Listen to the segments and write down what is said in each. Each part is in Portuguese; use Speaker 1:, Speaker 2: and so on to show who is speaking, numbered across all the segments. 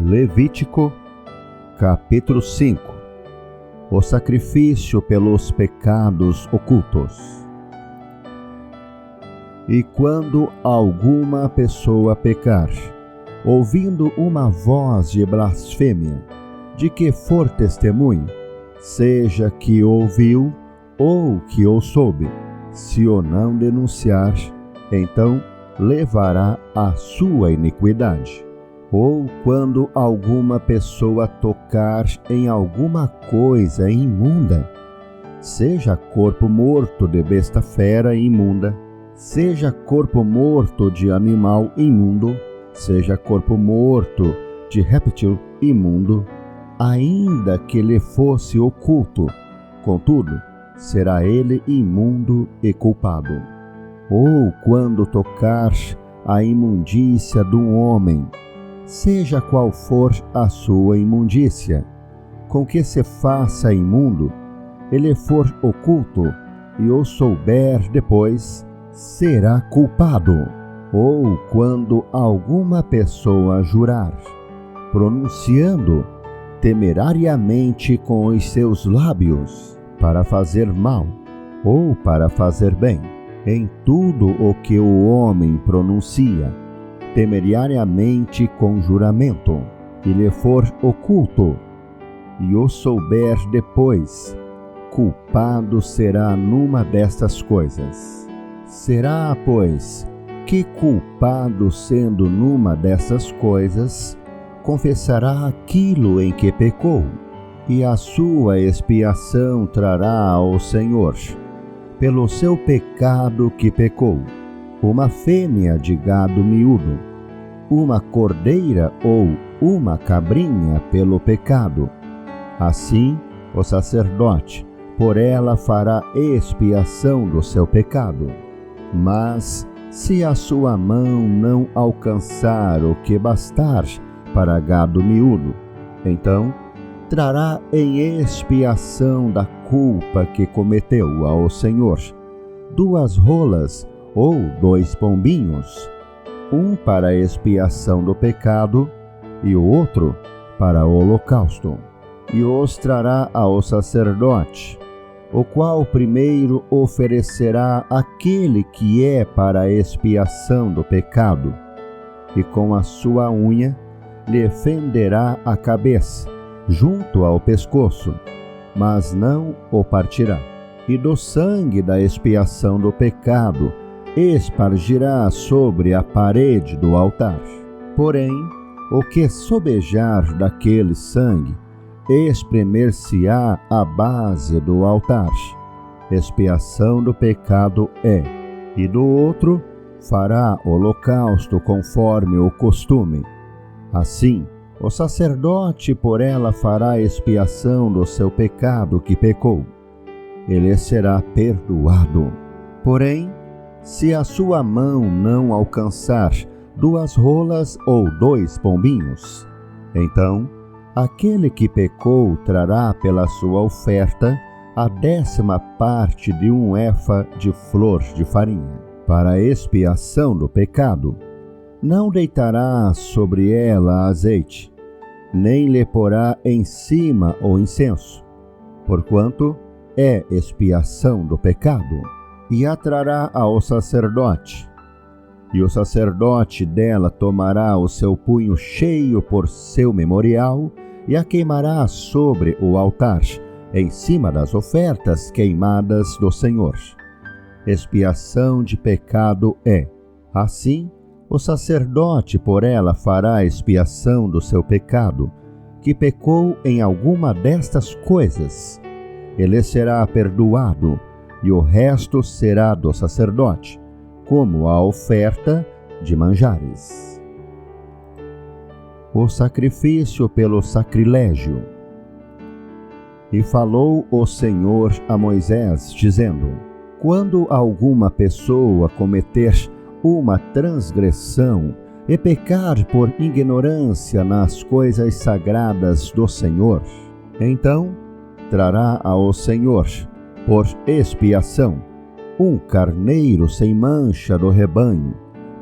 Speaker 1: Levítico, capítulo 5. O sacrifício pelos pecados ocultos. E quando alguma pessoa pecar, ouvindo uma voz de blasfêmia, de que for testemunho, seja que ouviu ou que o soube, se o não denunciar, então levará a sua iniquidade. Ou quando alguma pessoa tocar em alguma coisa imunda, seja corpo morto de besta fera imunda, seja corpo morto de animal imundo, seja corpo morto de réptil imundo, ainda que lhe fosse oculto, contudo, será ele imundo e culpado. Ou quando tocar a imundícia de um homem, seja qual for a sua imundícia, com que se faça imundo, ele for oculto e o souber depois, será culpado. Ou quando alguma pessoa jurar, pronunciando temerariamente com os seus lábios, para fazer mal ou para fazer bem, em tudo o que o homem pronuncia, temerariamente com juramento, e lhe for oculto, e o souber depois, culpado será numa destas coisas. Será, pois, que culpado sendo numa dessas coisas, confessará aquilo em que pecou, e a sua expiação trará ao Senhor, pelo seu pecado que pecou, uma fêmea de gado miúdo, uma cordeira ou uma cabrinha pelo pecado. Assim, o sacerdote por ela fará expiação do seu pecado. Mas, se a sua mão não alcançar o que bastar para gado miúdo, então trará em expiação da culpa que cometeu ao Senhor 2 rolas ou 2 pombinhos, um para expiação do pecado e o outro para o holocausto, e os trará ao sacerdote, o qual primeiro oferecerá aquele que é para a expiação do pecado, e com a sua unha lhe fenderá a cabeça, junto ao pescoço, mas não o partirá. E do sangue da expiação do pecado espargirá sobre a parede do altar. Porém, o que sobejar daquele sangue, espremer-se-á à base do altar. Expiação do pecado é, e do outro fará holocausto conforme o costume. Assim, o sacerdote por ela fará expiação do seu pecado que pecou. Ele será perdoado. Porém, se a sua mão não alcançar 2 rolas ou 2 pombinhos, então aquele que pecou trará pela sua oferta a 10ª parte de 1 efa de flor de farinha, para a expiação do pecado. Não deitará sobre ela azeite, nem lhe porá em cima o incenso, porquanto é expiação do pecado, e a trará ao sacerdote. E o sacerdote dela tomará o seu punho cheio por seu memorial, e a queimará sobre o altar, em cima das ofertas queimadas do Senhor. Expiação de pecado é. Assim, o sacerdote por ela fará expiação do seu pecado, que pecou em alguma destas coisas. Ele será perdoado, e o resto será do sacerdote, como a oferta de manjares. O sacrifício pelo sacrilégio. E falou o Senhor a Moisés, dizendo: quando alguma pessoa cometer uma transgressão e pecar por ignorância nas coisas sagradas do Senhor, então trará ao Senhor, por expiação, um carneiro sem mancha do rebanho,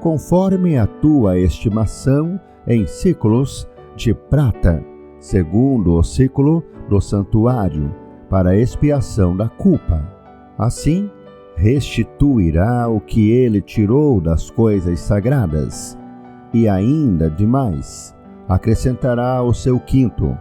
Speaker 1: conforme a tua estimação em ciclos, de prata, segundo o ciclo do santuário, para expiação da culpa. Assim, restituirá o que ele tirou das coisas sagradas, e ainda demais, acrescentará o seu quinto,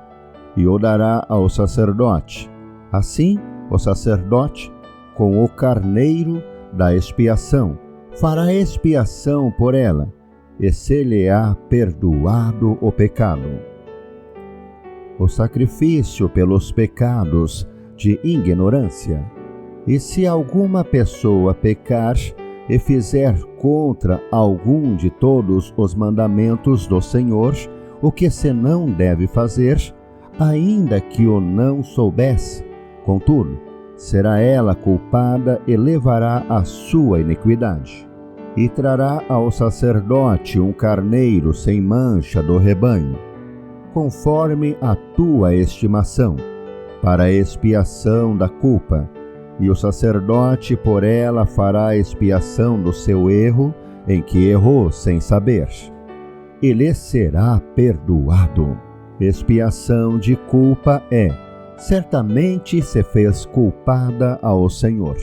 Speaker 1: e o dará ao sacerdote. Assim, o sacerdote, com o carneiro da expiação, fará expiação por ela, e se-lhe-á perdoado o pecado. O sacrifício pelos pecados de ignorância. E se alguma pessoa pecar e fizer contra algum de todos os mandamentos do Senhor, o que se não deve fazer, ainda que o não soubesse, contudo, será ela culpada e levará a sua iniquidade. E trará ao sacerdote um carneiro sem mancha do rebanho, conforme a tua estimação, para a expiação da culpa, e o sacerdote por ela fará expiação do seu erro em que errou sem saber. E lhe será perdoado. Expiação de culpa é: certamente se fez culpada ao Senhor.